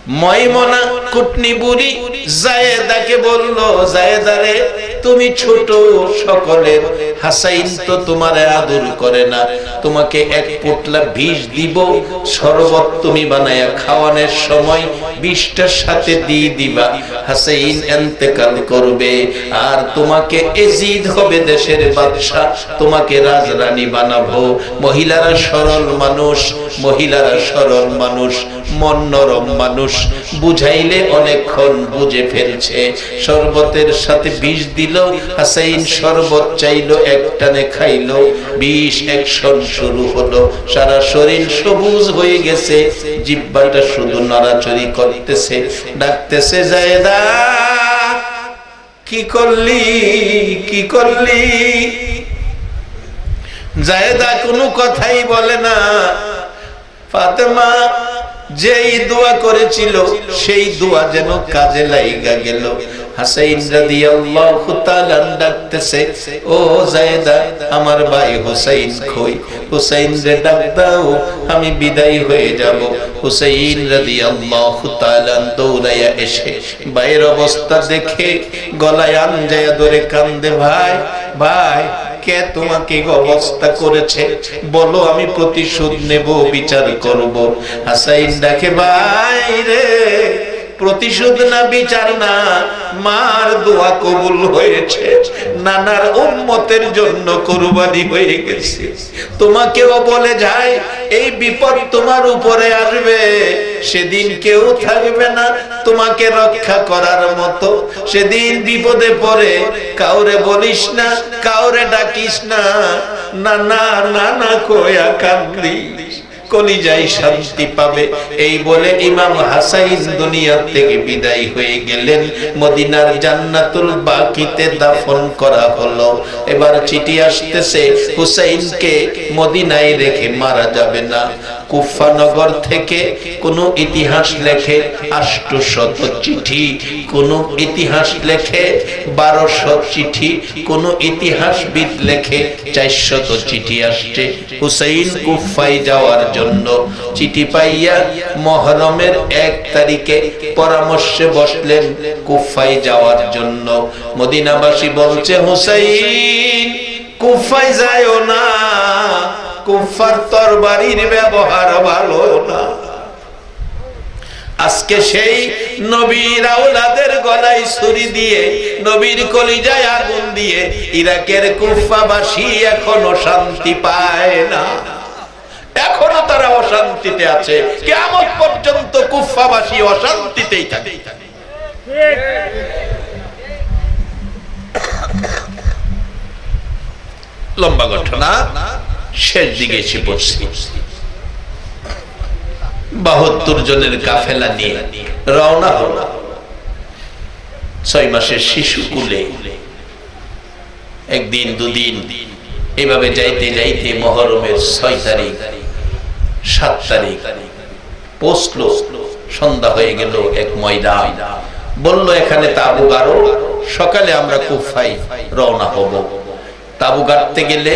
ময়মনা কুটনি বুড়ি জায়েদাকে বলল, জায়েদা রে, তুমি ছোট সকলের, হাসাইন তো তোমার আদর করে না, তোমাকে এক পোটলা বিষ দিব, শরবত তুমি বানায়া খাওয়ানোর সময় বিষটার সাথে দিয়ে দিবা, হাসাইন ইন্তেকাল করবে আর তোমাকে এজিদ হবে দেশের বাদশা, তোমাকে রাজরানী বানাবো। মহিলারা সরল মানুষ, মহিলারা সরল মানুষ, মন নরম মানুষ, বুঝাইলে অনেকক্ষণ বুঝে ফেলছে। শরবতের সাথে বিষ দিল, হাসাইন শরবত চাইলো, একটানে খাইলো, বিষ অ্যাকশন শুরু হলো, সারা শরীর সবুজ হয়ে গেছে, জিহ্বাটা শুধু নড়াচড়ি করতেছে, ডাকতেছে, জায়েদা কি করলি, কি করলি? জায়েদা কোনো কথাই বলে না। ফাতেমা যেই দোয়া করেছিল সেই দোয়া যেন কাজে লাইগা গেল। হাসাইন রাদিয়াল্লাহু তাআলা ডাকতেছে, ও জায়েদা, আমার ভাই হুসাইন কই? হুসাইন রে ডাক দাও, আমি বিদায় হয়ে যাব। হুসাইন রাদিয়াল্লাহু তাআলা দৌড়াইয়া এসে ভাইয়ের অবস্থা দেখে গলায় আঞ্জায়া ধরে কান্দে, ভাই, ভাই, কে তোমাকে অবস্থা করেছে বলো, আমি প্রতিশোধ নেব, বিচার করব। হাসাইন ডাকে, ভাই রে, প্রতিশোধ না, বিচার না, মার দোয়া কবুল হয়েছে, নানার উম্মতের জন্য কুরবানি হয়ে গেছে। তোমাকেও বলে যায়, এই বিপদ তোমার উপরে আসবে, সেদিন কেউ থাকবে না তোমাকে রক্ষা করার মতো। সেদিন বিপদে পড়ে কাউরে বলিস না, কাউরে ডাকিস না, নানা নানা কয়া কান্দিস, কলিজায় শান্তি পাবে। এই বলে ইমাম হাসাইন দুনিয়া থেকে বিদায় হয়ে গেলেন, মদিনার জান্নাতুল বাকিতে দাফন করা হলো। এবার চিঠি আসতেছে, হুসাইনকে মদিনায় রেখে মারা যাবে না। কুফা নগর থেকে কোন ইতিহাস লেখে 800 চিঠি, কোন ইতিহাস লেখে 1200 চিঠি, কোন ইতিহাসবিদ লেখে 400 চিঠি আসছে হুসাইন কুফায় যাওয়ার জন্য। চিঠি পাইয়া মুহররমের 1 তারিখে পরামর্শে বসলেন কুফায় যাওয়ার জন্য। মদিনাবাসী বলছে, হুসাইন কুফায় যায়ও না, কুফার তরবারির ব্যবহার ভালো না। আজকে সেই নবীর আওলাদের গলায় ছুরি দিয়ে, নবীর কলিজায় আগুন দিয়ে ইরাকের কুফাবাসী এখনো শান্তি পায় না, এখনো তারা অশান্তিতে আছে। কিয়ামত পর্যন্ত কুফাবাসী অশান্তিতেই থাকে। লম্বা ঘটনা, শেষ দিকে এসে পড়ছি। 72 জনের কাফেলা নিয়ে রওনা হলো। 6 মাসের শিশু কুলে একদিন দুদিন এভাবে যাইতে যাইতে মুহররমের 6 তারিখ 7 তারিখ পৌঁছলো। সন্ধ্যা হয়ে গেল। এক ময়দান বলল, এখানে তাবু গাড়ো, সকালে আমরা কুফায় রওনা হব। তাবু গাড়তে গেলে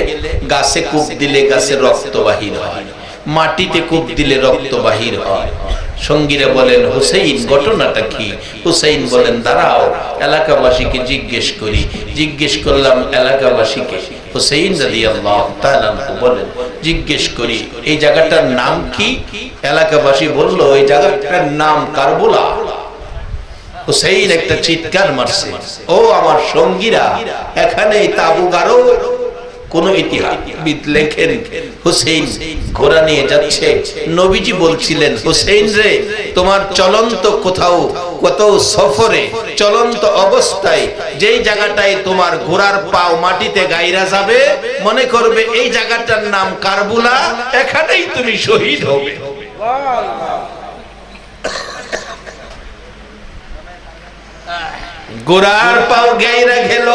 গাছে কূপ দিলে গাছে রক্ত বাহির হয়, মাটিতে কূপ দিলে রক্ত বাহির হয়। সঙ্গীরা বলেন, হুসাইন ঘটনাটা কি? হুসাইন বলেন, দাঁড়াও, এলাকাবাসীকে জিজ্ঞেস করি। জিজ্ঞেস করলাম এলাকাবাসীকে। হুসাইন রাদিয়াল্লাহু তাআলা বলেন, জিজ্ঞেস করি এই জায়গাটার নাম কি? এলাকাবাসী বলল, এই জায়গাটার নাম কারবালা। হুসাইন একটা চিৎকার মারছে, ও আমার সঙ্গীরা, এখানে তাবু গাড়ো। কোন ইতিহাসবিদ লেখেন, হুসাইন ঘোড়া নিয়ে যাচ্ছে। নবীজি বলছিলেন, হুসাইন রে, তোমার চলন্ত কোথাও কত সফরে চলন্ত অবস্থায় যেই জায়গাটায় তোমার ঘোড়ার পাও মাটিতে গাইরা যাবে, মনে করবে এই জায়গাটার নাম কারবালা, এখানেই তুমি শহীদ হবে। ঘোড়ার পাও গাইরা গেল,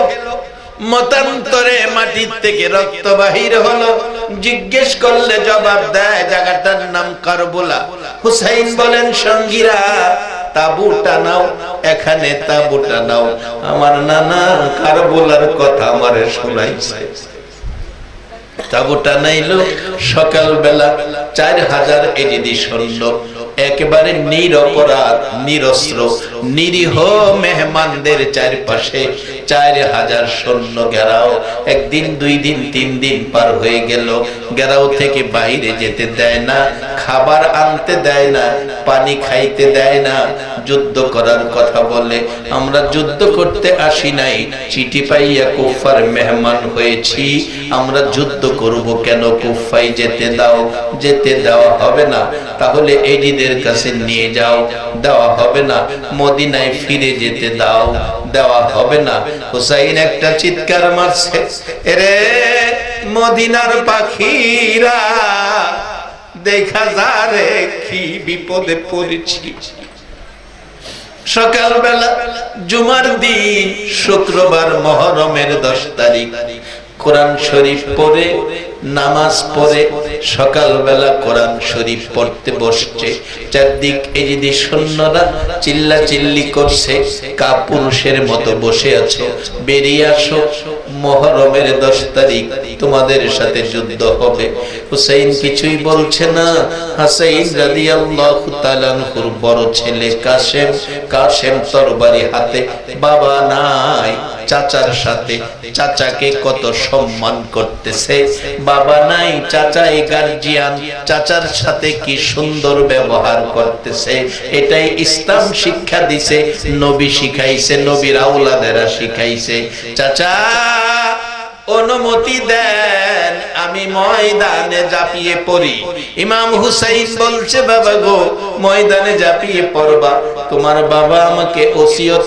মতান্তরে মাটির থেকে রক্ত বাহির হলো। জিজ্ঞেস করলে জবাব দেয় জায়গাটার নাম কারবালা। হুসাইন বলেন, সঙ্গীরা তাবুটা নাও, এখানে তাবুটা নাও। আমার নানা কারবালার কথা আমারে শোনাইছে। তাবুটা নাইলো সকালবেলা 4000 এজিদি সৈন্য একেবারে নিরপরাধ নিরস্ত্র নিরীহ মেহমানদের চারপাশে 4000 সৈন্য ঘেরাও। একদিন, 2 দিন, 3 দিন পার হয়ে গেল, ঘেরাও থেকে বাইরে যেতে দেয় না, খাবার আনতে দেয় না, পানি খাইতে দেয় না, যুদ্ধ করার কথা বলে। আমরা যুদ্ধ করতে আসি নাই, চিঠি পাইয়া কুফার মেহমান হয়েছি, আমরা যুদ্ধ করব কেন? কুফায় যেতে দাও। যেতে দেওয়া হবে না। তাহলে এজিদের কাছে নিয়ে যাও। দেওয়া হবে না। মদিনায় ফিরে যেতে দাও। দেওয়া হবে না। হুসাইন একটা চিৎকার মারছে, এরে মদিনার পাখিরা দেখা যারে কি বিপদে পড়েছি। সকালবেলা জুমার দিন, শুক্রবার, মুহররমের 10 তারিখ, কোরআন শরীফ পড়ে নামাজ পড়ে সকালবেলা কোরআন শরীফ পড়তে বসছে। চারদিক এজিদি সৈন্যরা চিল্লা চিল্লি করছে, কাপুরুষের মতো বসে আছো, বেরিয়ে আসো, মুহররমের 10 তারিখ তোমাদের সাথে যুদ্ধ হবে। হুসাইন কিছুই বলছে না। হুসাইন রাদিয়াল্লাহু তাআলা আনহুর বড় ছেলে কাসেম তরবারি হাতে, বাবা নাই, চাচার সাথে, চাচাকে কত সম্মান করতেছে। বাবা নাই, চাচাই গার্জিয়ান, চাচার সাথে কি সুন্দর ব্যবহার করতেছে। এটাই ইসলাম শিক্ষা দিছে, নবী শিখাইছে, নবীর আওলাদেরা শিখাইছে। চাচা অনুমতি দেন, আমি ময়দানে ঝাঁপিয়ে পড়ি। ইমাম হুসাইন বলছে, বাবা গো, ময়দানে ঝাঁপিয়ে পড়বা? তোমার বাবা আমাকে ওসিয়ত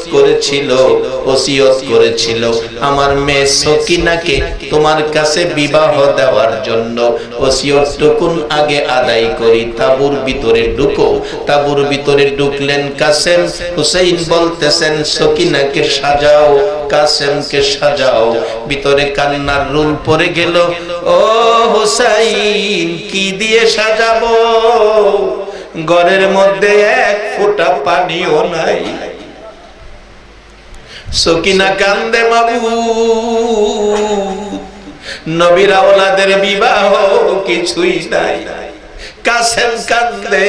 করেছিল আমার মেয়ে সকিনাকে তোমার কাছে বিবাহ দেওয়ার জন্য। ওসিয়তটুকুন আগে আদায় করি, তাবুর ভিতরে ঢুকো। তাবুর ভিতরে ঢুকলেন কাসেম। হুসাইন বলতেছেন, সকিনাকে সাজাও, কাসেমকে সাজাও। ভিতরে কান্নার রুল পড়ে গেল। ও হুসাইন, কি দিয়ে সাজাবো? ঘরের মধ্যে 1 ফোঁটা পানিও নাই। সকিনা কান্দে, মাবুদ, নবীর আওলাদের বিবাহ কিছুই নাই। কাসেম কান্দে,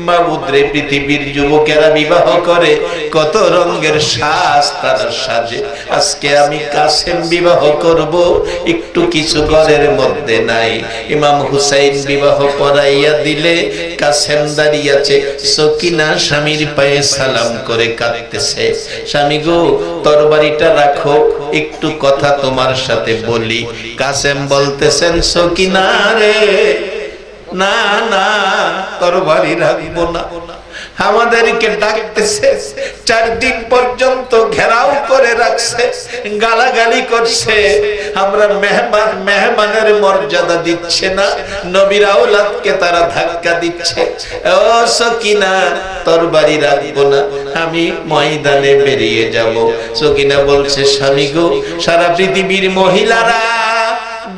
মাবুদ রে, পৃথিবীর যুবকেরা বিবাহ করে, কত রঙের সাজ তারা সাজে, আজকে আমি কাসেম বিবাহ করব, একটু কিছু ঘরের মধ্যে নাই। ইমাম হুসাইন বিবাহ পড়াইয়া দিলে কাসেম দাঁড়িয়ে আছে। সকিনা স্বামীর পায়ে সালাম করে কাঁদতেছে, স্বামী গো, তরবারিটা রাখো, একটু কথা তোমার সাথে বলি। কাসেম বলতেছেন, সকিনা রে, না না, তরবারি রাখবো না। আমাদেরকে ডাকতেছে, 4 দিন পর্যন্ত ঘেরাও করে রাখছে, গালাগালি করছে। আমরা মেহমানের মর্যাদা দিচ্ছে না, নবীর আওলাদকে তারা ধাক্কা দিচ্ছে। ও সকিনা, তরবারি রাখবো না, আমি ময়দানে বেরিয়ে যাব। সকিনা বলছে, স্বামী গো, সারা পৃথিবীর মহিলারা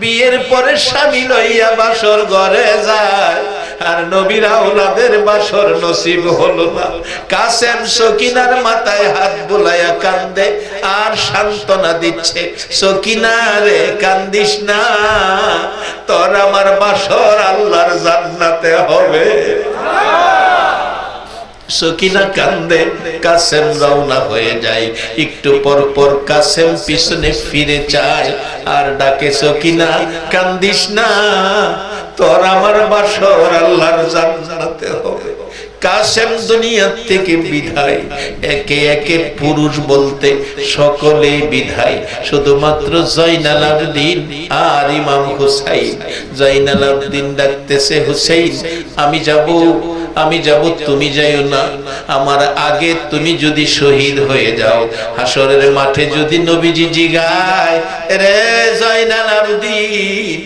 বিয়ের পরে স্বামী লইয়া বাসর ঘরে যায়, আর নবীর আওলাদের বাসর নসিব হলো না। কাসেম সকিনার মাথায় হাত বুলাইয়া কান্দে আর সান্ত্বনা দিচ্ছে, সকিনা রে, কান্দিস না, তোর আমার বাসর আল্লাহর জান্নাতে হবে। সকিনা কান্দে, কাসেম রওনা হয়ে যায়। একটু পর পর কাসেম পিছনে ফিরে যায় আর ডাকে, সকিনা, কান্দিস না, তোর আমার বাসর আল্লাহর জান্নাতে হবে। কাসেম দুনিয়া থেকে বিদায়। একে একে পুরুষ বলতে সকলে বিদায়, শুধুমাত্র জয়নাল আবেদিন আর ইমাম হুসাইন। জয়নাল আবেদিন ডাকতেছে, হুসাইন, আমি যাব, তুমি যাইও না। আমার আগে তুমি যদি শহীদ হয়ে যাও, হাসরের মাঠে যদি নবীজি জিগায়, রে জয়নাল আবেদিন,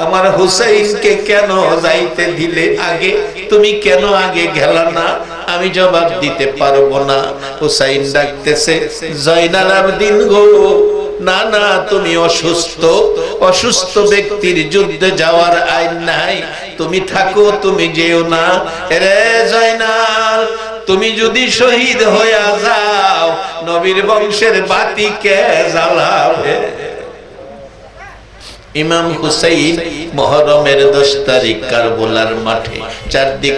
আমার হুসাইনকে কেন যাইতে দিলে আগে? তুমি কেন আগে গেলা না? আমি জবাব দিতে পারবো না। হুসাইন ডাকতেছে, জয়নাল আবেদিন গো, না না, তুমি অসুস্থ ব্যক্তির যুদ্ধে যাওয়ার আইন নাই, তুমি থাকো, তুমি যেও না। রে জয়নাল, তুমি যদি শহীদ হইয়া যাও, নবীর বংশের বাতি কে জ্বালাবে? ইমাম হুসাইন মুহররমের 10 তারিখ কারবালার মাঠে চারদিক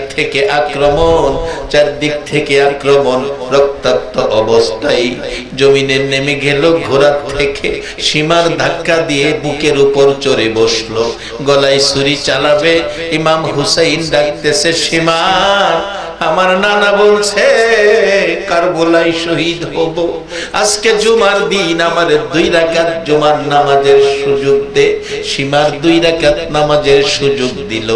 থেকে আক্রমণ, রক্তাক্ত অবস্থায় জমিনে নেমে গেল, ঘোড়া থেকে সীমার ধাক্কা দিয়ে বুকের উপর চড়ে বসলো, গলায় ছুরি চালাবে। ইমাম হুসাইন ডাকতেছে, সীমার আমার নানা বলছে কারবালায় শহীদ হব, আজকে জুমার দিন আমার 2 রাকাত জুমার নামাজের সুযোগ দে। সীমার 2 রাকাত নামাজের সুযোগ দিল।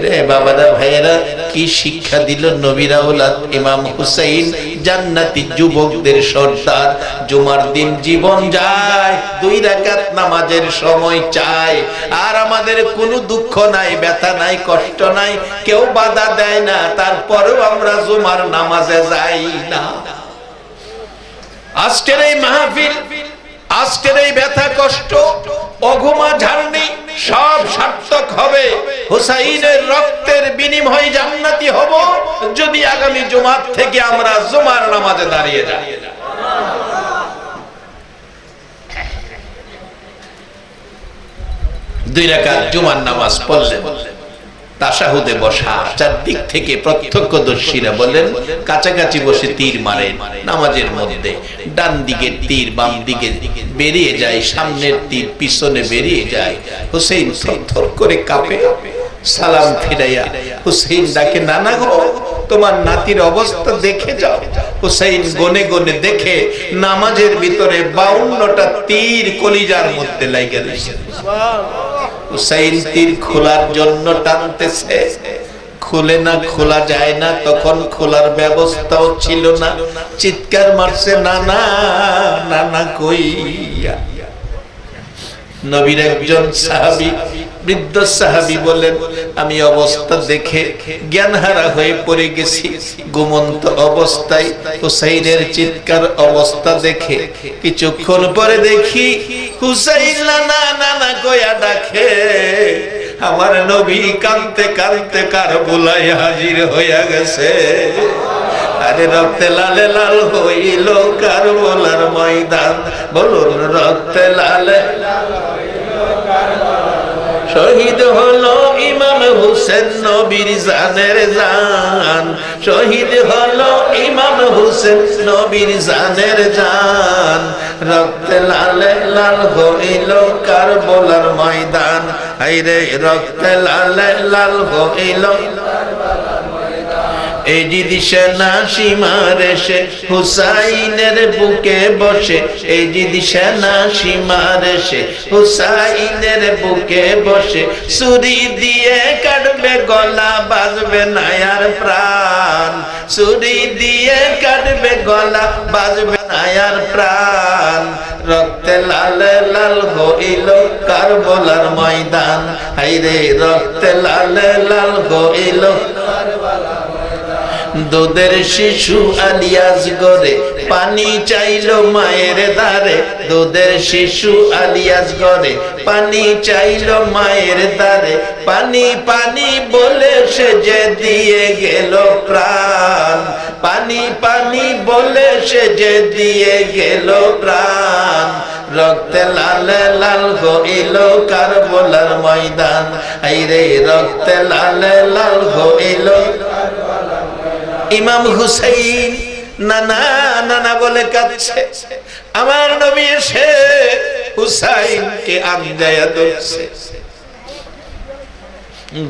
রে বাবারা ভাইয়েরা, কি শিক্ষা দিল নবীর আওলাদ ইমাম হুসাইন, জান্নাতি যুবকদের সর্দার। জুমার দিন জীবন যায়, 2 রাকাত নামাজের সময় চায়, আর আমাদের কোনো দুঃখ নাই, ব্যথা নাই, কষ্ট নাই, কেউ বাধা দেয় না, তারপরেও আমরা জুমার নামাজে যাই না। আজকের এই মাহফিল, আজকের এই ব্যথা কষ্ট, অঘুমা ঝাড়নি সব সার্থক হবে। হুসাইনের রক্তের বিনিময়ে জান্নাতি হব যদি আগামী জুমার থেকে আমরা জুমার নামাজে দাঁড়িয়ে যাই। 2 রাকাত জুমার নামাজ পড়লেন, তাশাহুদে বসা, চারদিক থেকে প্রত্যক্ষদর্শীরা বলেন কাছাকাছি বসে তীর মারেন নামাজের মধ্যে। ডান দিকের তীর বাম দিকে বেরিয়ে যায়, সামনের তীর পিছনে বেরিয়ে যায়। হুসাইন থরথর করে কাঁপে, সালাম ফিরাইয়া হুসাইন ডাকে, নানা গো তোমার নাতির অবস্থা দেখে যাও। হুসাইন গনে গনে দেখে নামাজের ভিতরে 52টা তীর কলিজার মধ্যে লাগিয়ে দিয়েছে। হুসাইন তীর খোলার জন্য টানতেছে, খুলে না, খোলা যায় না, তখন খোলার ব্যবস্থাও ছিল না। চিৎকার মারছে, নানা নানা কইয়া। নবীর একজন সাহাবী, বৃদ্ধ সাহাবী বলেন, আমি অবস্থা দেখে জ্ঞানহারা হয়ে পড়ে গেছি। ঘুমন্ত অবস্থায় হুসাইনের চিৎকার অবস্থা দেখে কিছুক্ষণ পরে দেখি হুসাইন নানা নানা কইয়া ডাকে। আমার নবী কাঁদতে কাঁদতে কারবালায় হাজির হইয়া গেছে। আরে রক্তে লালে লাল হইল কারবালার ময়দান, বলুন রক্তে লালে শহীদ হলো ইমাম হুসেন নবীর জানের জান, শহীদ হলো ইমাম হুসেন নবীর জানের জান। রক্তে লালে লাল হইল কারবালার ময়দান, আইরে রক্তে লালে লাল হইল। এই জিদি সেনা সীমার এসে হুসাইনের বুকে বসে, এই জিদি সেনা সীমার এসে হুসাইনের বুকে বসে, ছুরি দিয়ে কাটবে গলা, বাজবে নায়ার প্রাণ, ছুরি দিয়ে কাটবে গলা, বাজবে নায়ার প্রাণ। রক্তে লালে লাল হইল কারবালার ময়দান, হাইরে রক্তে লালে লাল হইল। দুধের শিশু আলিয়াস গরে পানি চাইলো মায়ের দ্বারে, দুধের শিশু আলিয়াস গরে পানি চাইলো মায়ের দ্বারে, পানি পানি বলে সে যে দিয়ে গেল প্রাণ, পানি পানি বলে সে যে দিয়ে গেল প্রাণ। রক্তে লালে লাল হইল কারবালার ময়দান, আইরে রক্তে লালে লাল হইল। ইমাম হুসাইন নানা নানা বলে কাঁদছে। আমার নবী এসে হুসাইনকে আমজায়া ধরছে,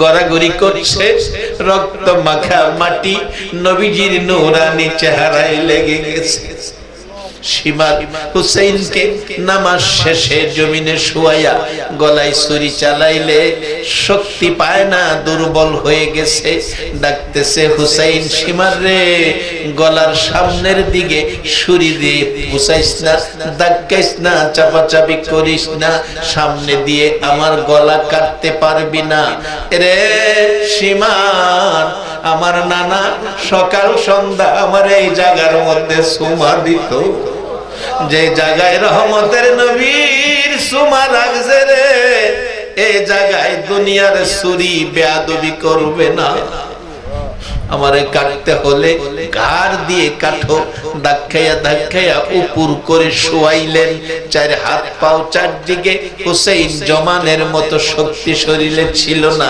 গড়াগড়ি করছে, রক্ত মাখা মাটি নবীজির নূরানি চেহারায় লেগে গেছে। শিমার হুসাইনকে নামাজ শেষে জমিনে শুয়াইয়া গলায় ছুরি চালাইলে শক্তি পায় না, দুর্বল হয়ে গেছে। ডাকতেছে, হুসাইন শিমার রে, গলার সামনের দিকে ছুরি দিয়ে বুঝাইস না, দাগাইস না, চাপাচাপি করিস না, সামনে দিয়ে আমার গলা কাটতে পারবি না রে শিমার। আমার নানা সকাল সন্ধ্যা আমার এই জায়গার মধ্যে সুমা দিত, যে জায়গায় রহমতের নবীর সুমা লাগছে রে, এই জায়গায় দুনিয়ার ছুরি বেয়াদবি করবে না। আমারে কাটতে হলে ঘাড় দিয়ে কাটো। ধাক্কাইয়া ধাক্কাইয়া উপর করে শোয়াইলেন। চার হাত পাও চারদিকে। হুসাইন জমানের মতো শক্তি শরীরে ছিল না।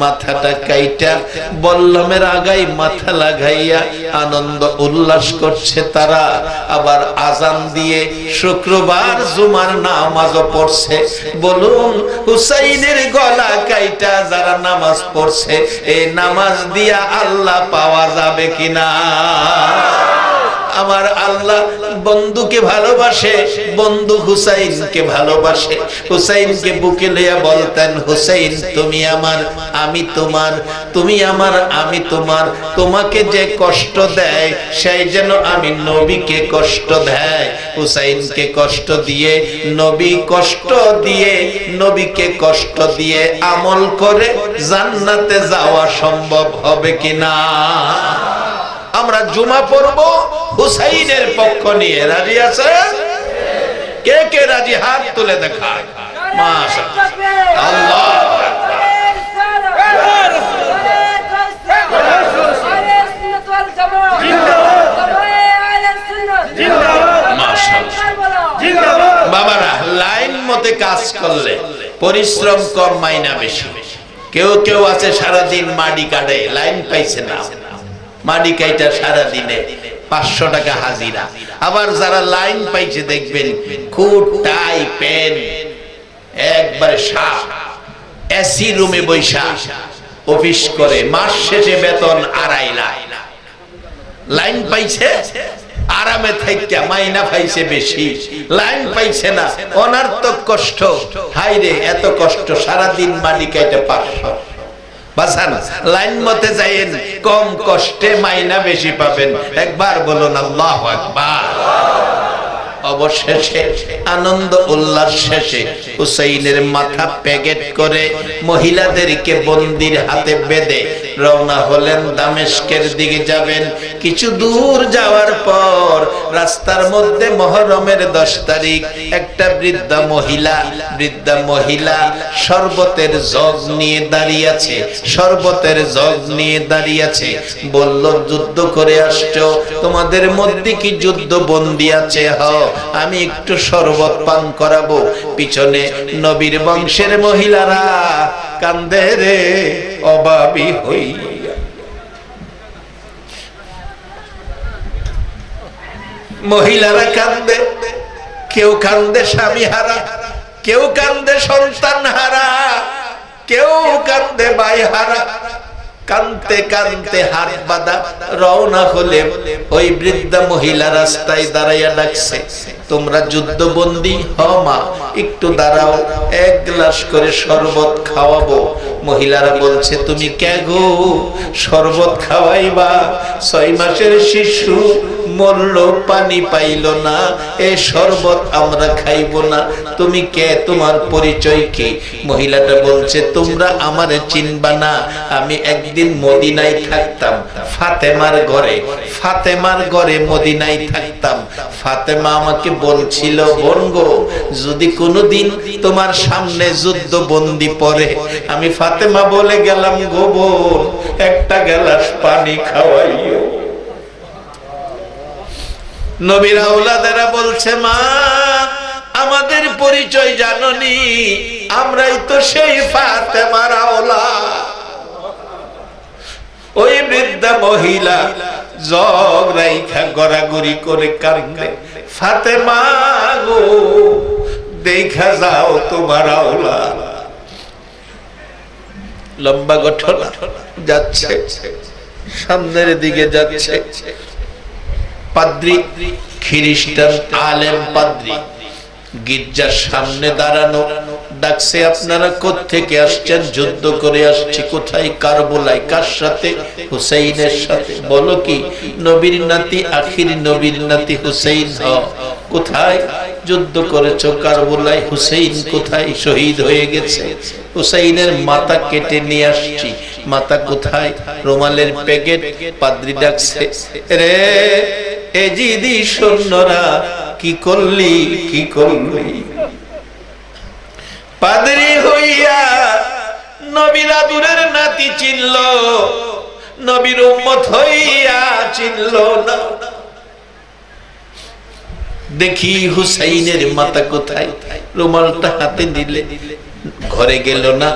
মাথাটা কাইটা বল্লমের আগায় মাথা লাগাইয়া আনন্দ উল্লাস করছে তারা। আবার আজান দিয়ে শুক্রবার জুমার নামাজও পড়ছে। বলুন, হুসাইনের গলা কাইটা যারা নামাজ পড়ছে, এই নামাজ দিয়া আল্লাহ পাওয়া যাবে কিনা? আমার আল্লাহ বন্ধুকে ভালোবাসে, বন্ধু হুসাইনকে ভালোবাসে। হুসাইনকে বুকে লইয়া বলতেন, হুসাইন তুমি আমার আমি তোমার, তুমি আমার আমি তোমার। তোমাকে যে কষ্ট দেয় সেই যেন আমি নবীকে কষ্ট দেয়। হুসাইনকে কষ্ট দিয়ে নবী কষ্ট দিয়ে নবীকে কষ্ট দিয়ে আমল করে জান্নাতে যাওয়া সম্ভব হবে কিনা? আমরা জুমা পড়ব হুসাইনের পক্ষ নিয়ে। রাজি আছে? কে কে রাজি? হাত তুলে দেখায়। মাশাআল্লাহ, আল্লাহু আকবার। বাবারা, লাইন মতে কাজ করলে পরিশ্রম কম, মাইনা বেশি। কেউ কেউ আছে সারাদিন মাটি কাটে, লাইন পাইছে না, মাটি কাইটা সারা দিনে 500 টাকা হাজিরা। আবার যারা লাইন পাইছে দেখবেন কোট টাই পেন একবারে সাফ, এসি রুমে বৈশা অফিস করে, মাস শেষে বেতন 2.5 লাখ। লাইন পাইছে আরামে থাইকা, মাইনা পাইছে বেশি, লাইন পাইছে না, অনার্থক কষ্ট। হাইরে এত কষ্ট, সারাদিন মাটি কাইটা 500। বাসান লাইন মতে যাইয়েন, কম কষ্টে মাইনা বেশি পাবেন। একবার বলুন আল্লাহু আকবার। অবশেষে আনন্দ উল্লাস শেষে হুসাইনের মাথা প্যাকেট করে মহিলাদেরকে বন্দির হাতে বেঁধে রওনা হলেন দামেস্কের দিকে যাবেন। কিছু দূর যাওয়ার পর রাস্তার মধ্যে মুহররমের 10 তারিখ একটা বৃদ্ধা মহিলা শরবতের জগ নিয়ে দাঁড়িয়ে আছে, শরবতের জগ নিয়ে দাঁড়িয়ে আছে। বলল, যুদ্ধ করে আসছো, তোমাদের মধ্যে কি যুদ্ধ বন্দী আছে? আমি একটু শরবত পান করাবো। পিছনে নবীর বংশের মহিলারা কান্দে রে অভাবী হইয়া। মহিলারা কান্দে, কেউ কান্দে স্বামী হারা, কেউ কান্দে সন্তান হারা, কেউ কান্দে ভাই হারা। কানতে কানতে হাত বাঁধা রওনা হলে ওই বৃদ্ধা মহিলা রাস্তায় দাঁড়াইয়া ডাকছে, তোমরা যুদ্ধবন্দী? হ মা, একটু দাঁড়াও, 1 গ্লাস করে শরবত খাওয়াবো। মহিলারা বলছে, তুমি কে গো শরবত খাওয়াইবা? 6 মাসের শিশু মরল, পানি পাইল না, এ শরবত আমরা খাইব না। তুমি কে? তোমার পরিচয় কি? মহিলাটা বলছে, তোমরা আমারে চিনবা না, আমি একদিন মদিনায় থাকতাম, ফাতেমার ঘরে মদিনায় থাকতাম। ফাতেমা আমাকে বলছিল, বোন গো, যদি কোনোদিন তোমার সামনে যুদ্ধ বন্দী পড়ে, আমি ফাতেমা বলে গেলাম, গো বোন, 1 গ্লাস পানি খাওয়াইও। নবীর আওলাদেরা বলছে, মা আমাদের পরিচয় জাননি, আমরাই তো সেই ফাতেমার আওলাদ। ওই বৃদ্ধা মহিলা জগ রাইখা গড়াগড়ি করে কাঁদে, ফাতেমা গো, দেখা যাও তোমার আওলাদ। লম্বা ঘটনা যাচ্ছে, সামনের দিকে যাচ্ছে। পাদ্রী, খ্রিস্টান আলেম পাদ্রী গির্জার সামনে দাঁড়ানো, ডাকছে, আপনারা কোত্থেকে আসছেন? যুদ্ধ করে আসছি। কোথায়? কারবালায়। কার সাথে? হুসাইনের সাথে। বলো কি? নবীর নাতি, আখির নবীর নাতি হুসাইন। কোথায় যুদ্ধ করেছো? কারবালায়। হুসাইন কোথায়? শহীদ হয়ে গেছে। হুসাইনের মাথা কেটে নিয়ে আসছি। মাথা কোথায়? রুমালের প্যাকেট। পাদ্রী ডাকছে, রে এজিদি সৈন্যরা, কি করলি, কি করলি? পাদ্রী হইয়া নবীর আদরের নাতি চিনল, নবীর উম্মত হইয়া চিনল না। দেখি হুসাইনের মাথা কোথায়, রুমালটা হাতে দিলে ঘরে গেল না,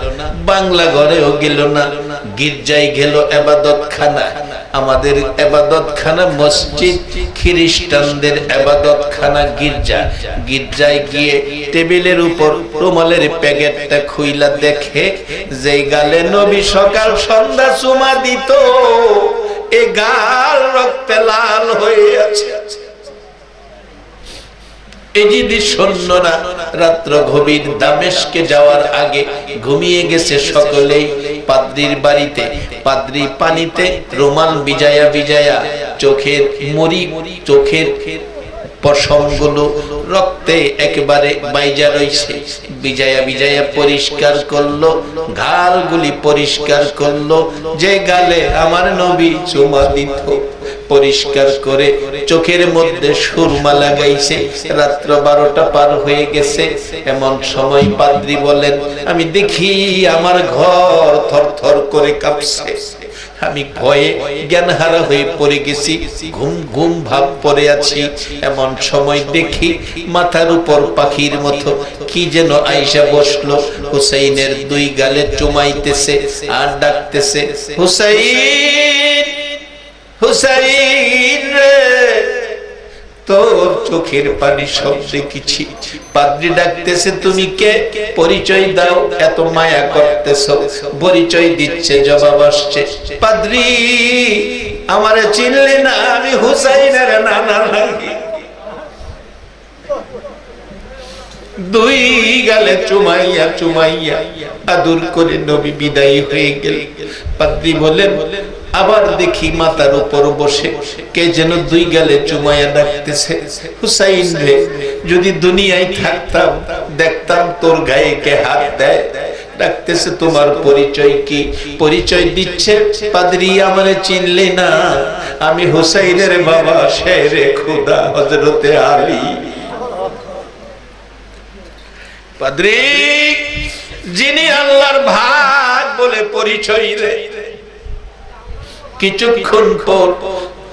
বাংলা ঘরেও গেল না, গির্জায় গেল, ইবাদতখানা। আমাদের ইবাদতখানা মসজিদ, খ্রিস্টানদের ইবাদতখানা গির্জা। গির্জায় গিয়ে টেবিলের উপর রুমালের প্যাকেটটা খুইলা দেখে যে গালে নবী সকাল সন্ধ্যা চুমা দিত, এ গাল রক্তে লাল হয়ে আছে। এজিদি সৈন্যরা রাত্র গভীর দামেস্কে যাওয়ার আগে ঘুমিয়ে গেছে সকলেই পাদ্রীর বাড়িতে। পাদ্রী পানিতে রুমাল ভিজায়া ভিজায়া চোখের মরি, চোখের পশমগুলো রক্তে একেবারে বাইজা রইছে, ভিজায়া ভিজায়া পরিষ্কার করলো, গালগুলি পরিষ্কার করলো, যে গালে আমার নবী চুমা দিত পরিষ্কার করে চোখের মধ্যে সুরমা লাগাইছে। রাত্র 12টা পার হয়ে গেছে। এমন সময় পাদ্রী বলেন, আমি দেখি আমার ঘর থরথর করে কাঁপছে, আমি ভয়ে জ্ঞানহারা হয়ে পড়ে গেছি, ঘুম ঘুম ভাব পড়ে আছি। এমন সময় দেখি মাথার উপর পাখির মতো কি যেন আইসা বসলো, হুসাইনের 2 গালে চুমাইতেছে আর ডাকতেছে, হুসাইন হুসাইন রে, তোর চোখের পানি সব দেখেছি। পাদ্রী ডাকতেছে, তুমি কে? পরিচয় দাও, এত মায়া করতেছো। পরিচয় দিচ্ছে, জবাব আসছে, পাদ্রী আমারে চিনলে না, আমি হুসাইনের নানা লাগি। 2 গালে চুমাইয়া চুমাইয়া আদর করে নবী বিদায়ী হয়ে গেল। পাদ্রী বলেন, আবার দেখি মাথার উপর বসে কে যেন 2 গালে চুমাইয়া ডাকতেছে, হুসাইন রে, যদি দুনিয়ায় থাকতাম দেখতাম তোর গায়ে কে হাত দেয়। ডাকতেছে, তোমার পরিচয় কি? পরিচয় দিচ্ছে, পাদ্রী আমারে চিনলে না, আমি হুসাইনের বাবা শেরে খোদা হযরতে আলী। পাদ্রী যিনি আল্লাহর ভাগ বলে পরিচয় দেয়। কিছুক্ষণ পর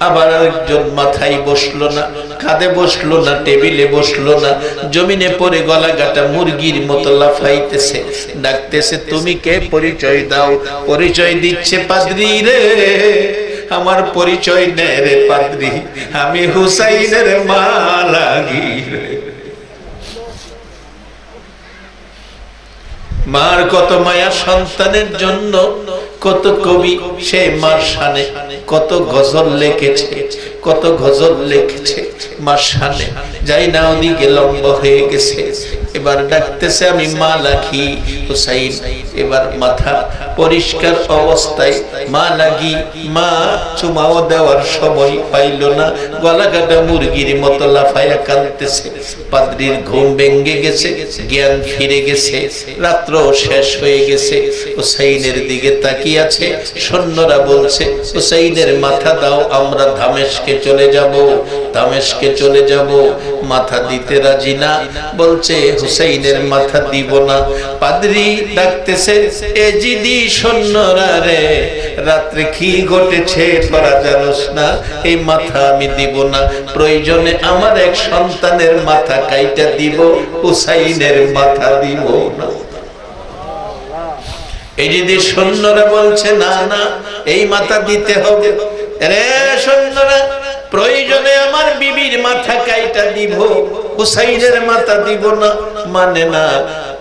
আবার আরেকজন মাথায় বসলো না, কাঁধে বসলো না, টেবিলে বসলো না, জমিনে পড়ে গলা কাটা মুরগির মতো লাফাইতেছে। ডাকতেছে, তুমি কে? পরিচয় দাও। পরিচয় দিচ্ছে, পাদ্রী রে আমার পরিচয় নে রে পাদ্রী, আমি হুসাইনের মা লাগি। মার কত মায়া সন্তানের জন্য, কত কবি সে মার শানে কত গজল লিখেছে, কত গজল লিখেছে মার শানে। যাই না, ওদিকে লম্বা হয়ে গেছে। এবার ডাকতেছে, আমি মা লাগি হুসাইন। এবার মাথা পরিষ্কার অবস্থায় মা লাগি, মা চুমাও দেওয়ার সময় পাইল না, গলা কাটা মুরগির মতো লাফায়া কাঁদতেছে। পাদ্রীর ঘুম ভেঙে গেছে, জ্ঞান ফিরে গেছে, রাত্র শেষ হয়ে গেছে। হুসাইনের দিকে তাকিয়ে আছে। সৈন্যরা বলছে, হুসাইনের মাথা দাও, আমরা দামেস্কে চলে যাব, দামেস্কে চলে যাব। মাথা দিতে রাজি না, বলছে হুসাইনের মাথা দিব না। পাদ্রী ডাকতেছে, এজিদি সৈন্যরা রে, রাত্রে কি ঘটেছে তোরা জানোস না, এই মাথা আমি দিব না, প্রয়োজনে আমার এক সন্তানের মাথা কাইটা দিব, হুসাইনের মাথা দিব না। এই যদি সৈন্যরা বলছে, না না, এই মাথা দিতে হবে। রে সৈন্যরা, প্রয়োজনে আমার বিবির মাথা কাইটা দিব, হুসাইনের মাথা দিব না। মানে না।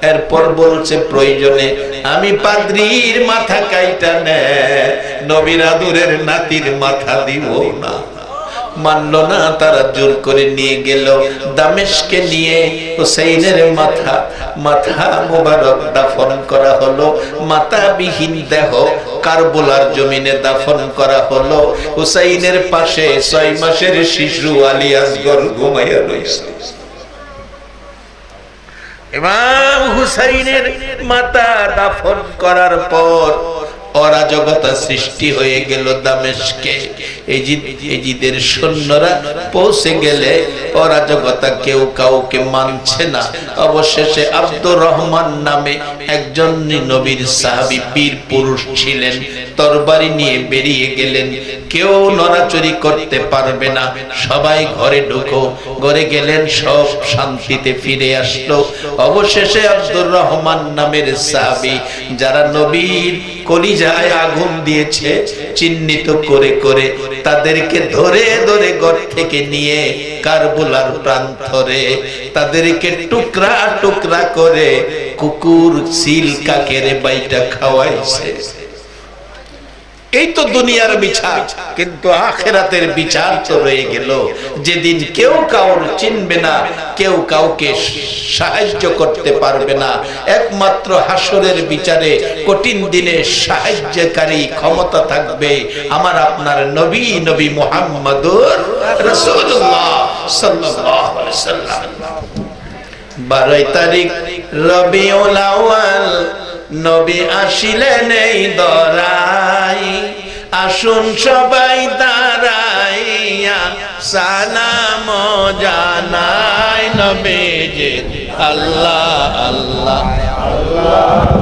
এরপর বলছে, প্রয়োজনে আমি পাদ্রীর মাথা কাইটা নে, নবীর আদরের নাতির মাথা দিব না। মানল না, তারা জোর করে নিয়ে গেল দামেস্কে। নিয়ে হুসাইনের মাথা মুবারক দাফন করা হলো। মাথাবিহীন দেহ কারবালার জমিনে দাফন করা হলো। হুসাইনের পাশে 6 মাসের শিশু আলী আসগর ঘুমাইয়া রইছে। ইমাম হুসাইনের মাথা দাফন করার পর ওরা অরাজকতা সৃষ্টি হয়ে গেল দামেস্কে। এজিদের সৈন্যরা পৌঁছে গেলে অরাজকতা, কেউ কাউকে মানছে না। অবশেষে আব্দুর রহমান নামে একজন নবীর সাহাবী বীর পুরুষ ছিলেন, তরবারি নিয়ে বেরিয়ে গেলেন। কেউ নড়াচড়ি করতে পারবে না, সবাই ঘরে ঢুকো। ঘরে গেলেন, সব শান্তিতে ফিরে আসলো। অবশেষে আব্দুর রহমান নামের সাহাবী, যারা নবীর কলিজায় আগুন দিয়েছে, চিহ্নিত করে করে তাদেরকে ধরে ধরে ঘর থেকে নিয়ে কারবালার প্রান্তরে তাদেরকে টুকরা টুকরা করে কুকুর সিল কাকেরে বাইটা খাওয়াইছে। এই তো দুনিয়ার বিচার, কিন্তু আখিরাতের বিচার তো রয়ে গেল। যেদিন কেউ কাউর চিনবে না, কেউ কাউকে সাহায্য করতে পারবে না, একমাত্র হাসরের বিচারে কঠিন দিনে সাহায্যকারী ক্ষমতা থাকবে আমার আপনার নবী, নবী মুহাম্মদুর রাসূলুল্লাহ সাল্লাল্লাহু আলাইহি ওয়াসাল্লাম। 12 তারিখ রবিউল আউয়াল, নবী আসিলেন এই দরাই। আসুন সবাই দাঁড়াইয়া সালাম জানাই নবীজি। আল্লাহ আল্লাহ আল্লাহ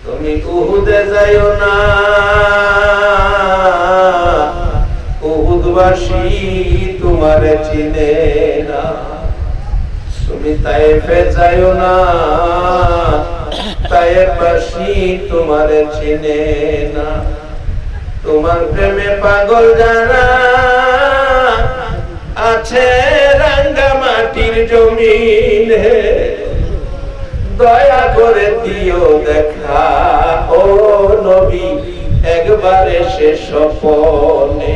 তুমি উহুদে যাইও না, উহুদবাসী তোমারে চিনে না। তুমি তায়েফে যাইও না, তায়েফবাসী তোমারে চিনে না। তোমার প্রেমে পাগল যারা আছে রাঙ্গা মাটির জমিনে, দয়া করে দিও দেখা ও নবী, একবার এসে স্বপনে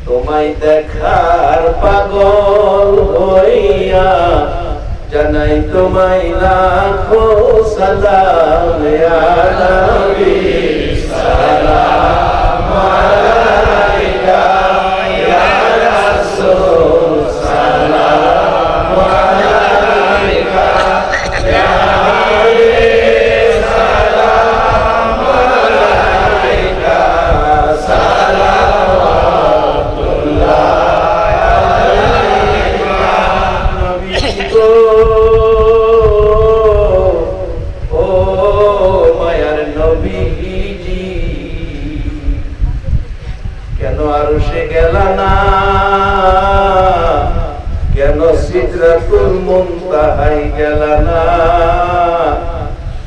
তোমায় দেখার পাগল হইয়া জানাই তোমায় লাখো সালাম। ইয়া নবী সালাম আলাইকা, ইয়া রাসূল সালাম আলাইকা, ইয়া সিদরাতুল মুনতাহায় গেলা না,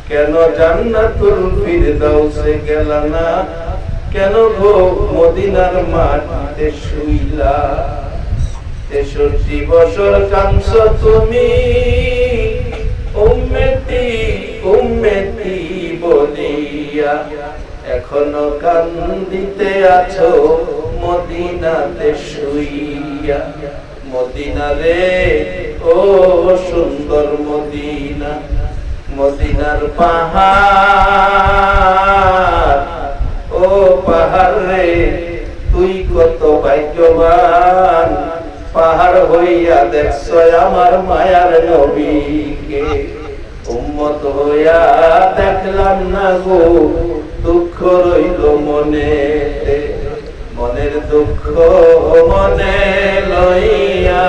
কেন জান্নাতুল ফিরদাউসে গেলা না, কেন গো মদিনার মাটিতে শুইলা? 63 বছর কাঁদছো তুমি উম্মতি উম্মতি বলিয়া, এখনো কান্দিতে আছো মদিনাতে শুইয়া। মদিনা রে ও সুন্দর মদিনা, মদিনার পাহাড় ও পাহাড় রে তুই কত ভাগ্যবান, পাহাড় হইয়া দেখছো আমার মায়ার নবীকে। উম্মত হইয়া দেখলাম না গো, দুঃখ রইল মনে, মনের দুঃখ মনে লইয়া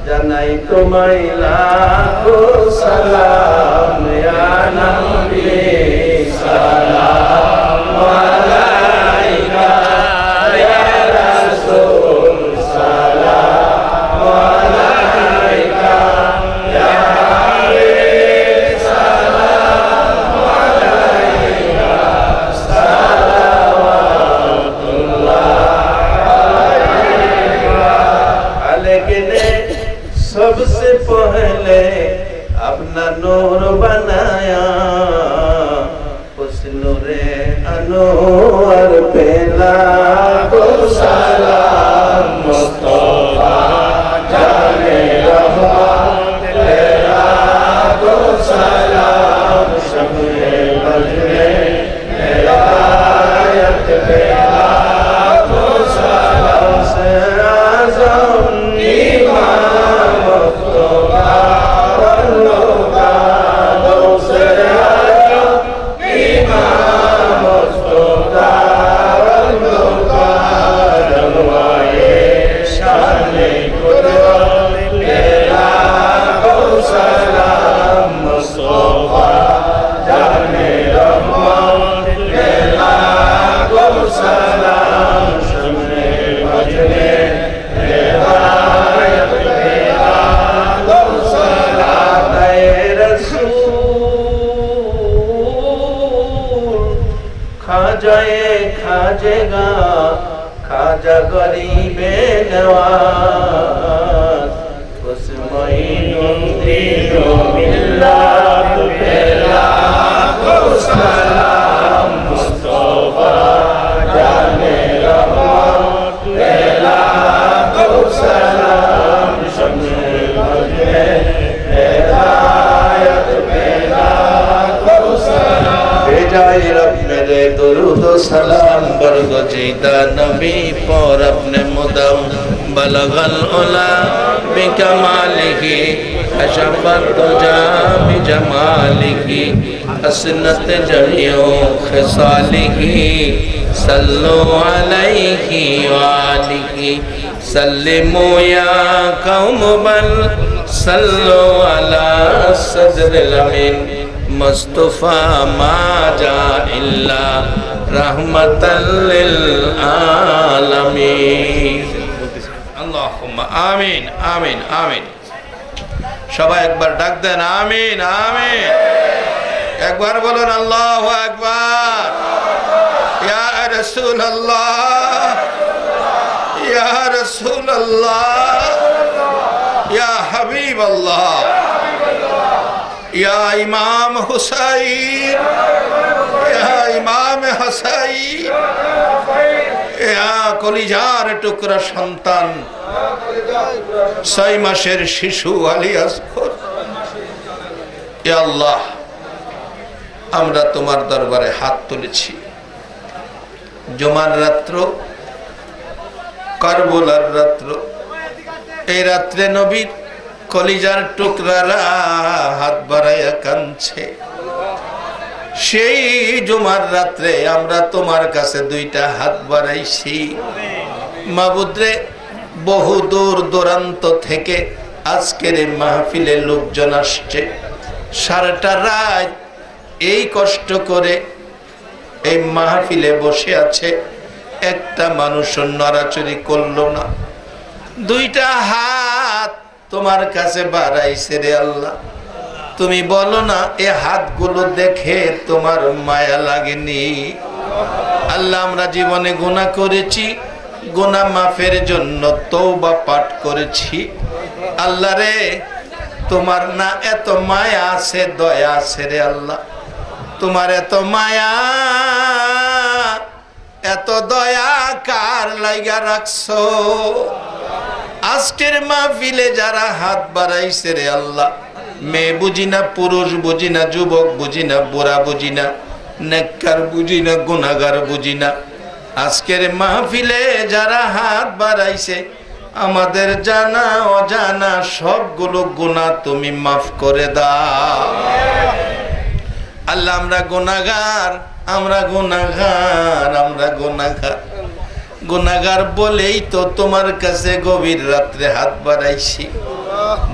জানাই তোমায় লাখো সালাম। ইয়া নবী সালাম আলাইকা, ইয়া রাসূল সালাম আলাইকা, ইয়া হাবিব সালাম আলাইকা। নূরে আনোয়ার পেলা গো সালাম মুস্তাফা জানে রহমত পেলা গো সালাম শবে বজরে হেদায়েত পেলা গো সালাম সে আজম ইমাম মুস্তাফা রল্লুকা গো সে আজম ইমাম মুস্তাফা রল্লুকা রওয়ায়ে শানে কুদরত পেলা গো সালাম মুস্তাফা জানে রহমত পেলা গো সালাম শবে বজরে হেদায়েত পেলা গো সালাম এ রাসূল খাজায়ে খাজেগা খাজা গরিবে নওয়াজ উসমঈনুল দীন মিল্লাত পেলা গো সালাম মুস্তাফা জানে রহমত পেলা গো সালাম শবে বজরে হেদায়েত পেলা গো সালাম भेजाए रब मेरे दुरूद व सलाम बरगजीदा नबी पर अपने मुदम बलगल उला बिकमालिही अशफत तुजा बिजमालिही हसनत जमियो खिसालिही सल्लु अलैहि वालिही सल्लिमु या कौम बल सल्लु अला सदरिल अमीन मुस्तफा माजा इल्ला रहमतल लिल आलमीन अल्लाहुम्मा आमीन आमीन आमीन সবাই একবার ডাক দেন আমিন আমিন একবার বলুন আল্লাহু আকবার ইয়া রাসূলুল্লাহ ইয়া রাসূলুল্লাহ ইয়া হাবিবাল্লাহ या इमाम हुसैन या इमाम हसैन या कलिजार टुकरा सन्तान 6 मासेर शिशु आली আসগর या আল্লাহ আমরা তোমার দরবারে হাত তুলেছি জুমার রাত্র কারবালার রাত্র এই রাত্রে নবীর কলিজার টুকরারা হাত বাড়াইয়া কাঁদছে সেই জুমার রাত্রে আমরা তোমার কাছে দুইটা হাত বাড়াইছি মাবুদ রে বহু দূর দূরান্ত থেকে আজকের এই মাহফিলে লোকজন আসছে সারাটা রাত এই কষ্ট করে এই মাহফিলে বসে আছে একটা মানুষ নড়াচড়ি করলো না দুইটা হাত তোমার কাছে বাড়াইছে রে আল্লাহ তুমি বলো না এই হাতগুলো দেখে তোমার মায়া লাগেনি আল্লাহ আমরা জীবনে গুনাহ করেছি গুনাহ মাফের জন্য তওবা পাঠ করেছি আল্লাহ রে তোমার না এত মায়া আছে দয়া আছে রে আল্লাহ তোমার এত মায়া এত দয়া কার লাগা রাখছো আজকের মাহফিলে যারা হাত বাড়াইছে রে আল্লাহ মেয়ে বুঝি না পুরুষ বুঝি না যুবক বুঝি না বুড়া বুঝি না নেককার বুঝি না গুনাহগার বুঝি না আজকের মাহফিলে যারা হাত বাড়াইছে আমাদের জানা অজানা সবগুলো গুনাহ তুমি মাফ করে দাও আল্লাহ আমরা গুনাহগার আমরা গুনাহগার আমরা গুনাহগার গুনাহগার বলেই তো তোমার কাছে গভীর রাত্রে হাত বাড়াইছি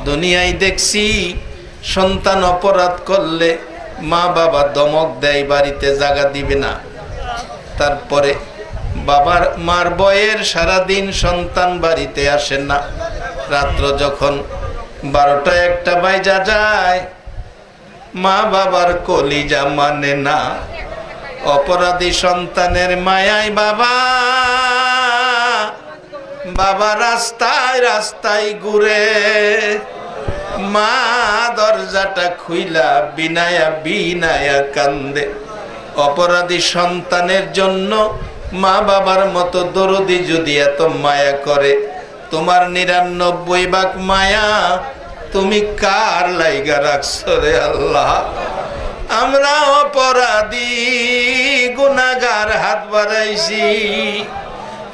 দুনিয়ায় দেখছি সন্তান অপরাধ করলে মা বাবা ধমক দেয় বাড়িতে জায়গা দিবে না তারপরে বাবার মার বয়ের সারা দিন সন্তান বাড়িতে আসে না রাত্র যখন 12টা 1টা বাজা যায় মা বাবার কলিজা মানে না অপরাধী সন্তানের মায়ায় বাবা রাস্তায় রাস্তায় ঘুরে মা দরজাটা খুইলা বিনায়া বিনায়া কান্দে অপরাধী সন্তানের জন্য মা বাবার মতো দরদি যদি এত মায়া করে, তোমার 99 ভাগ মায়া তুমি কার লাইগা রাখছো রে আল্লাহ? আমরা অপরাধী গুনাহগার, হাত বাড়াইছি,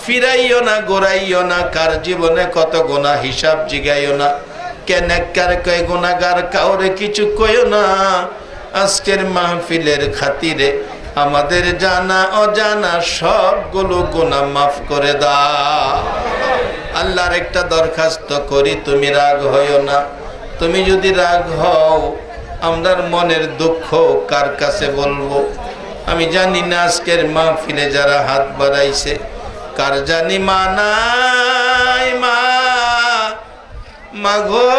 ফিরাইও না, গোড়াইও না। কার জীবনে কত গুনাহ হিসাব জিগাইও না। কেনেকার কয় গুনাহগার, কাউরে কিছু কইও না। আজকের মাহফিলের খাতিরে আমাদের জানা অজানা সবগুলো গুনাহ মাফ করে দাও। আল্লাহর একটা দরখাস্ত করি, তুমি রাগ হইও না। তুমি যদি রাগ হও, আমরার মনের দুঃখ কার কাছে বলবো? আমি জানি না আজকের মাহফিলে যারা হাত বাড়াইছে কার জানি মা নাই। মা, মাগো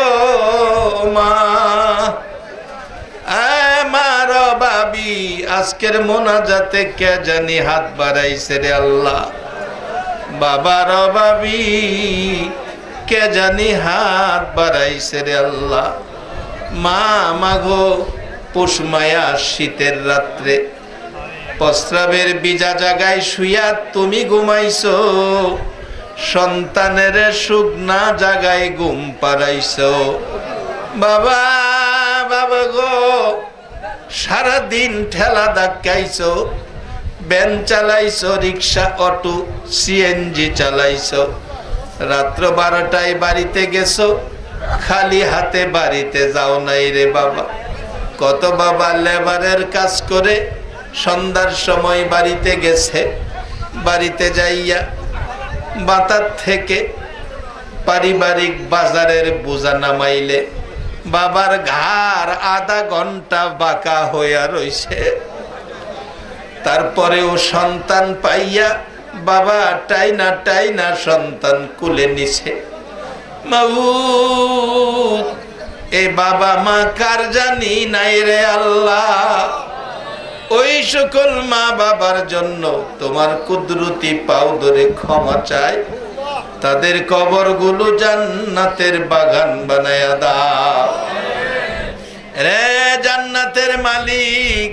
মা, মার বাবি, আজকের মোনাজাতে কে জানি হাত বাড়াইছে রে আল্লাহ। বাবার বাবি, কে জানি হাত বাড়াইছে রে আল্লাহ। মা, মাগো, পুষ মায়া শীতের রাত্রে প্রস্রাবের বিজা জায়গায় শুইয়া তুমি ঘুমাইছো, সন্তানের শুকনা জায়গায় ঘুম পাড়াইছো। বাবা, বাবা গো, সারাদিন ঠেলা ধাক্কাইছো, ভ্যান চালাইছো, রিক্সা, অটো, সিএনজি চালাইছো। রাত্র 12টায় বাড়িতে গেছো, খালি হাতে বাড়িতে যাও নাই রে বাবা। কত বাবা লেবারের কাজ করে সন্ধ্যার সময় বাড়িতে গেছে, বাড়িতে যাইয়া বাতার থেকে পারিবারিক বাজারের বোঝা নামাইলে বাবার ঘাড় আধা ঘন্টা বাঁকা হইয়া রইছে। তারপরেও সন্তান পাইয়া বাবা টাইনা টাইনা সন্তান কুলে নিছে। মাবুদ, এ বাবা মা কার জানি নাই রে আল্লাহ। ওই সকল মা বাবার জন্য তোমার কুদরতি পাও ধরে ক্ষমা চাই। তাদের কবরগুলো জান্নাতের বাগান বানায়া দাও রে জান্নাতের মালিক।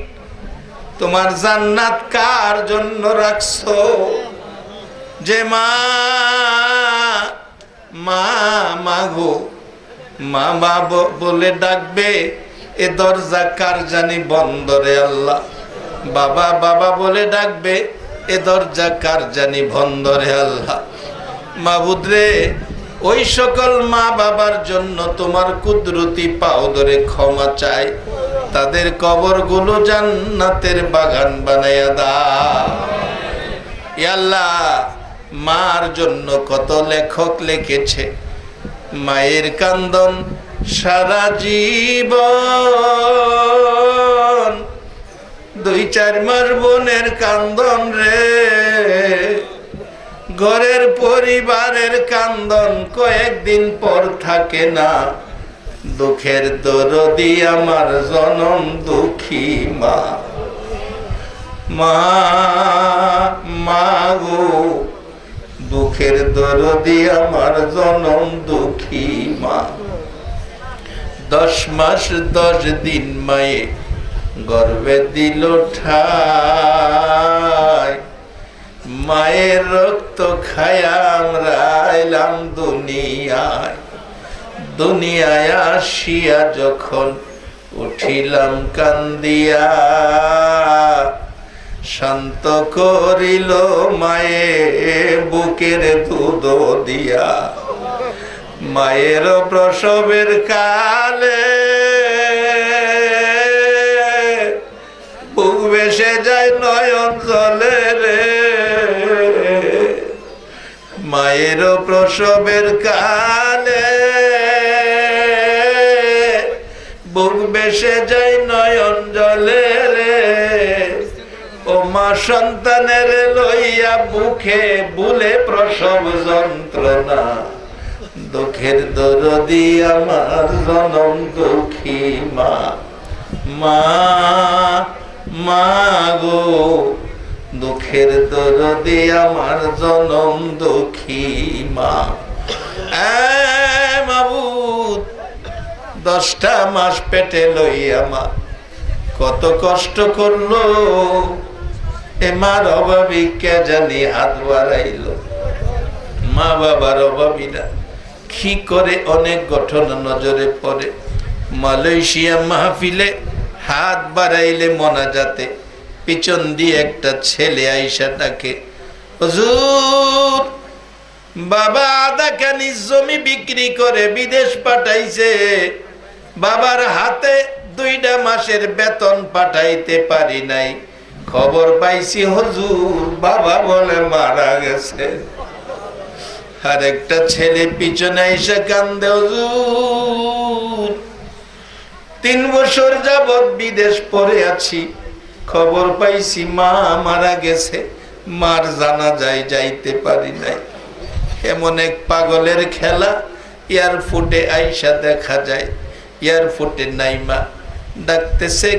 তোমার জান্নাত কার জন্য রাখছো? যে মা, মা, মাগো, মা বাবা বলে ডাকবে, এ দরজা কার জানি বন্ধ রে আল্লাহ। বাবা, বাবা বলে ডাকবে, এ দরজা কার জানি বন্ধ রে আল্লাহ। মাবুদ রে, ওই সকল মা বাবার জন্য তোমার কুদরতি পাও ধরে ক্ষমা চাই। তাদের কবরগুলো জান্নাতের বাগান বানায়া দাও। ইয়া আল্লাহ, মার জন্য কত লেখক লিখেছে, মায়ের কান্দন সারা জীবন, 2-4 মাস বোনের কান্দন রে, ঘরের পরিবারের কান্দন কয়েকদিন পর থাকে না। দুঃখের দরদি আমার জনম দুঃখী মা। মা, মা গো, দুঃখের দরদি আমার জনম দুঃখী মা। 10 মাস 10 দিন মায়ে গর্ভে দিল ঠাই। মায়ের রক্ত খায়া আমরা এলাম দুনিয়ায়। দুনিয়ায় আসিয়া যখন উঠিলাম কান্দিয়া, শান্ত করিল মায়ে বুকের দুধ দিয়া। মায়ের প্রসবের কালে বুক ভেসে যায় নয়ন জলে রে। মায়ের প্রসবের কালে বুক ভেসে যায় নয়ন জলে রে। ও মা সন্তানের লইয়া বুকে বুলে প্রসব যন্ত্রণা। দুঃখের দরদি আমার জনম দুঃখী মা। মা, মা গো, দুঃখের দরদি আমার জনম দুঃখী মা। মাবুদ, 10টা মাস পেটে লইয়া মা কত কষ্ট করলো, এ মার অভাবী কে জানি হাত বাড়াইলো। মা বাবার অভাবীরা কি করে অনেক ঘটনা নজরে পড়ে। মালয়েশিয়া মাহফিলে হাত বাড়াইলে মোনাজাতে পিছন দিয়ে একটা ছেলে আইসা ডাকে, হুজুর বাবা আধা কানি জমি বিক্রি করে বিদেশ পাঠাইছে, বাবার হাতে 2টা মাসের বেতন পাঠাইতে পারি নাই, খবর পাইছি হুজুর বাবা বলে মারা গেছে। আর একটা ছেলে পিছনে এসে কান্দে, হুজুর 3 বছর যাবৎ বিদেশ পড়ে আছি, খবর পাইছি মা মারা গেছে, মার জানাজায় যাইতে পারি নাই। এমন এক পাগলের খেলা এয়ারপোর্টে আইসা দেখা যায়। এয়ারপোর্টে নাইমা ডাকতেছে,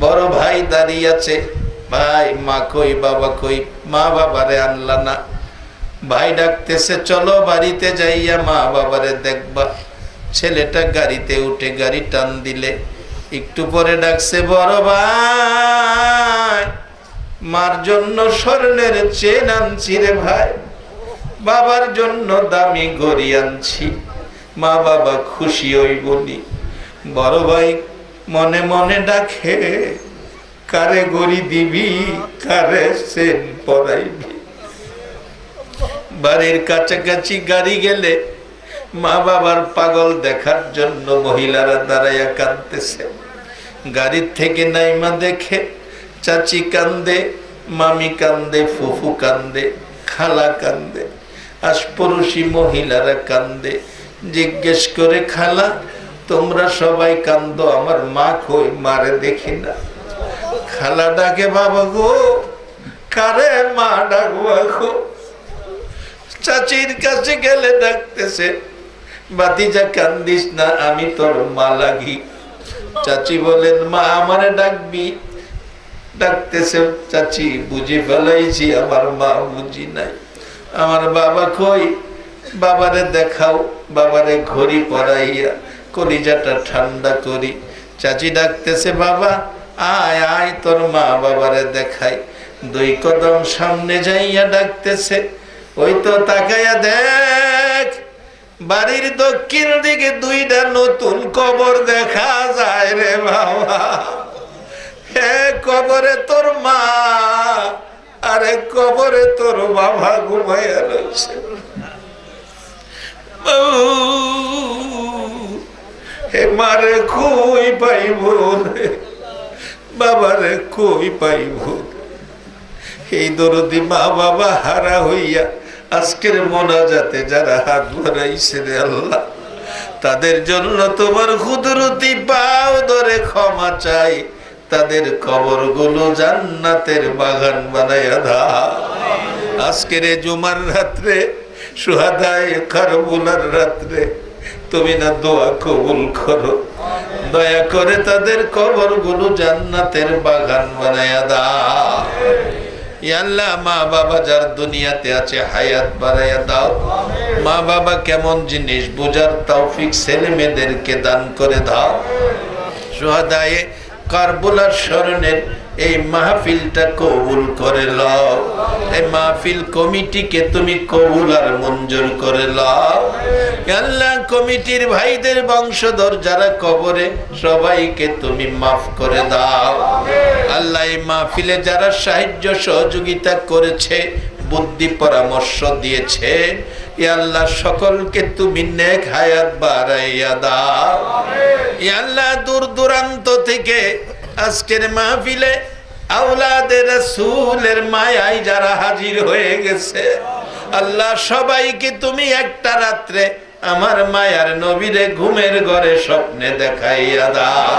বড় ভাই দাঁড়িয়ে আছে, ভাই মা কই বাবা কই, মা বাবারে আনলা না। ভাই ডাকতেছে, চলো বাড়িতে যাইয়া মা বাবারে দেখবা। ছেলেটা গাড়িতে উঠে গাড়ি টান দিলে, একটু পরে ডাকছে, বড় ভাই মার জন্য স্বর্ণের চেন আনছি রে ভাই, বাবার জন্য দামি ঘড়ি আনছি, মা বাবা খুশি হইবনি। বড় ভাই মনে মনে ডাকে, কারে ঘড়ি দিবি, কারে চেন পরাইবি। বাড়ির কাছাকাছি গাড়ি গেলে মা বাবার পাগল দেখার জন্য মহিলারা দাঁড়াইয়া কাঁদতেছে। গাড়ির থেকে নাইমা দেখে চাচি কান্দে, মামি কান্দে, ফুফু কান্দে, খালা কান্দে, আশপড়শি মহিলারা কান্দে। জিজ্ঞেস করে, খালা তোমরা সবাই কান্দো, আমার মা কই, মারে দেখি না। খালা ডাকে, বাবা গো কারে মা ডাকবা গো। চাচির কাছে গেলে ডাকতেছে, বাতিজা কান্দিস না, আমি তোর মা লাগি। চাচি বলেন, মা আমারে ডাকবি। ডাকতেছে, চাচি বুঝি ফেলাইছি, আমার মা বুঝি নাই। আমার বাবা কই, বাবারে দেখাও, বাবারে ঘড়ি পরাইয়া কলিজাটা ঠান্ডা করি। চাচি ডাকতেছে, বাবা আয় আয় তোর মা বাবারে দেখাই। 2 কদম সামনে যাইয়া ডাকতেছে, ওই তো তাকাইয়া দেখ, বাড়ির দক্ষিণ দিকে 2টা নতুন কবর দেখা যায় রে বাবা। হে কবরে তোর মা, আরে কবরে তোর বাবা ঘুমাইয়া রয়েছে। হে মারে কই পাইব রে, বাবারে কই পাইব। এই দরদি মা বাবা হারা হইয়া আজকের মোনাজাতে যারা হাত বাড়াইছে রে আল্লাহ, তাদের জন্য তোমার কুদরতি পাও ধরে ক্ষমা চাই। তাদের কবরগুলো জান্নাতের বাগান বানাইয়া দাও। আজকের জুমার রাত্রে, সুহাদায়ে কারবুলার রাত্রে তুমি না দোয়া কবুল করো, দয়া করে তাদের কবরগুলো জান্নাতের বাগান বানাইয়া দাও। ইয়া আল্লাহ, মা বাবা যার দুনিয়াতে আছে হায়াত বাড়াইয়া দাও। মা বাবা কেমন জিনিস বোঝার তৌফিক ছেলে মেয়েদেরকে দান করে দাও। সুহাদায়ে কারবুলার স্মরণের এই মাহফিলটা কবুল করে লও। এই মাহফিল কমিটিকে তুমি কবুল আর মঞ্জুর করে লও। আল্লাহ, কমিটির ভাইদের বংশধর যারা কবরে, সবাইকে তুমি মাফ করে দাও। আল্লাহ, এই মাহফিলে যারা সাহায্য সহযোগিতা করেছে, বুদ্ধি পরামর্শ দিয়েছে, ইয়া আল্লাহ সকলকে তুমি নেক হায়াত বাড়াইয়া দাও। ইয়া আল্লাহ, দূর দূরান্ত থেকে আজকের মাহফিলে আওলাদে রাসূলের মায়ায় যারা হাজির হয়ে গেছে, আল্লাহ সবাইকে তুমি একটা রাত্রে আমার মায়ার নবীরে ঘুমের ঘরে স্বপ্নে দেখাইয়া দাও।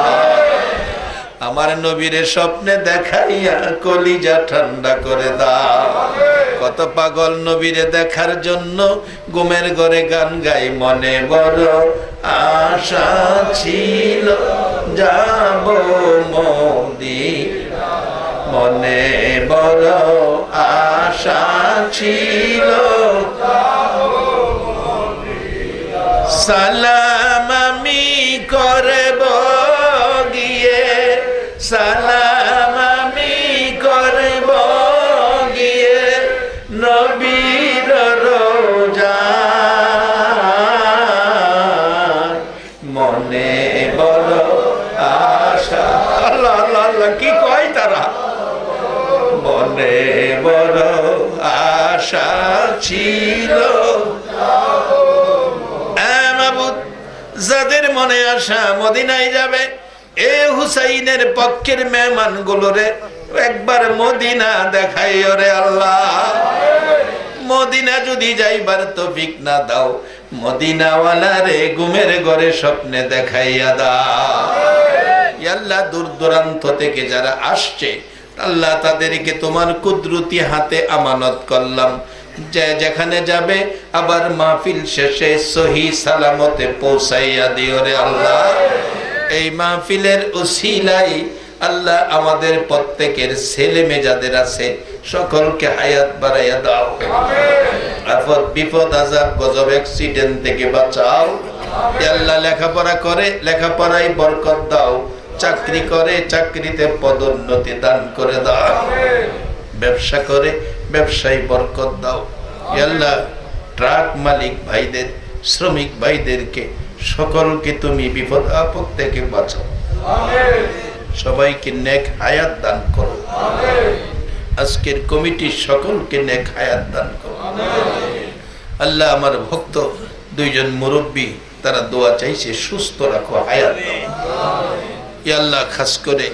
আমার নবীরে স্বপ্নে দেখাইয়া কলিজা ঠান্ডা করে দাও। কত পাগল নবীরে দেখার জন্য ঘুমের ঘরে গান গাই, মনে বড় আশা ছিল যাব মদিনা, মনে বড় আশা ছিল সালাম আমি করব গিয়ে, মনে বড় আশা ছিল। মাবুদ, যাদের মনে আশা মদিনায় যাবে, এ হুসাইনের পক্ষের মেহমান গুলোরে একবার মদিনা দেখাইও রে আল্লাহ। মদিনা যদি যাইবার তৌফিক না দাও, মদিনাওয়ালা রে ঘুমের ঘরে স্বপ্নে দেখাইয়া দাও। আল্লাহ, দূর দূরান্ত থেকে যারা আসছে আল্লাহ, তাদেরকে তোমার কুদরতি হাতে আমানত করলাম। যে যেখানে যাবে আবার মাহফিল শেষে সহি সালামতে পৌঁছাইয়া দিও রে আল্লাহ। এই মাহফিলের উসিলাই আল্লাহ আমাদের প্রত্যেকের ছেলে মেয়ে যাদের আছে সকলকে হায়াত বাড়াইয়া দাও। আফত বিপদ আযাব গজব অ্যাক্সিডেন্ট থেকে বাঁচাও। আল্লাহ, লেখাপড়া করে লেখাপড়ায় বরকত দাও, চাকরি করে চাকরিতে পদোন্নতি দান করে দাও, ব্যবসা করে ব্যবসায় বরকত দাও। আল্লাহ, ট্রাক মালিক ভাইদের, শ্রমিক ভাইদেরকে সকলকে তুমি বিপদ আপদ থেকে বাঁচাও। সবাইকে নেক হায়াত দান করো। আজকের কমিটির সকলকে নেক হায়াত দান করো। আল্লাহ, আমার ভক্ত দুইজন মুরব্বী তারা দোয়া চাইছে, সুস্থ রাখো, হায়াত দাও। ইয়া আল্লাহ, খাস করে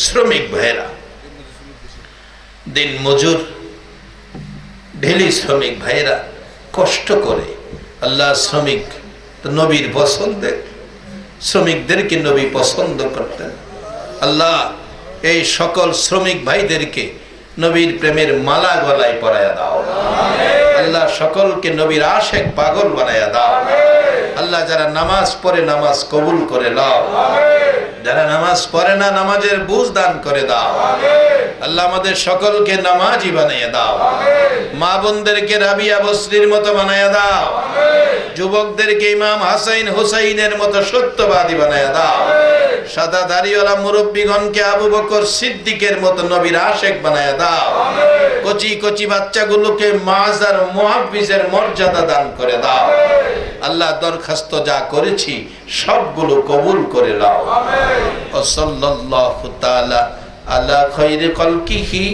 শ্রমিক ভাইরা, দিন মজুর ঢেলি শ্রমিক ভাইরা কষ্ট করে, আল্লাহ শ্রমিক নবীর পছন্দের, শ্রমিকদেরকে নবী পছন্দ করতেন। আল্লাহ, এই সকল শ্রমিক ভাইদেরকে নবীর প্রেমের মালা গলায় পরায়া দাও। আল্লাহ, সকলকে নবীর আশেক পাগল বানায়া দাও। আল্লাহ, যারা নামাজ পড়ে নামাজ কবুল করে দাও, যারা নামাজ পড়ে না নামাজের বুঝ দান করে দাও। আল্লাহ, আমাদের সকলকে নামাজি বানিয়ে দাও। মা বোনদেরকে রাবিয়া বসরির মতো বানিয়ে দাও। যুবকদেরকে ইমাম হাসাইন হুসাইনের মতো সত্যবাদী বানিয়ে দাও। সাদা দাড়িওয়ালা মুরব্বীগণকে আবু বকর সিদ্দিকের মতো নবীর আশেক বানিয়ে দাও। কচি কচি বাচ্চাগুলোকে মাজার মুহাফিজের মর্যাদা দান করে দাও। আল্লাহ, দরখাস্ত যা করেছি সবগুলো কবুল করে নাও। ও সাল্লাল্লাহু তাআলা আলা খায়রি খালকিহি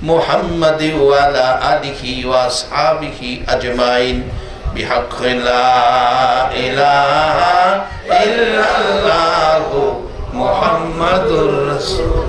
মুহাম্মাদি ওয়া আলা আলিহি ওয়া আসহাবিহি আজমাইন বিহাক্কি লা ইলাহা ইল্লাল্লাহু মুহাম্মাদুর রাসূল।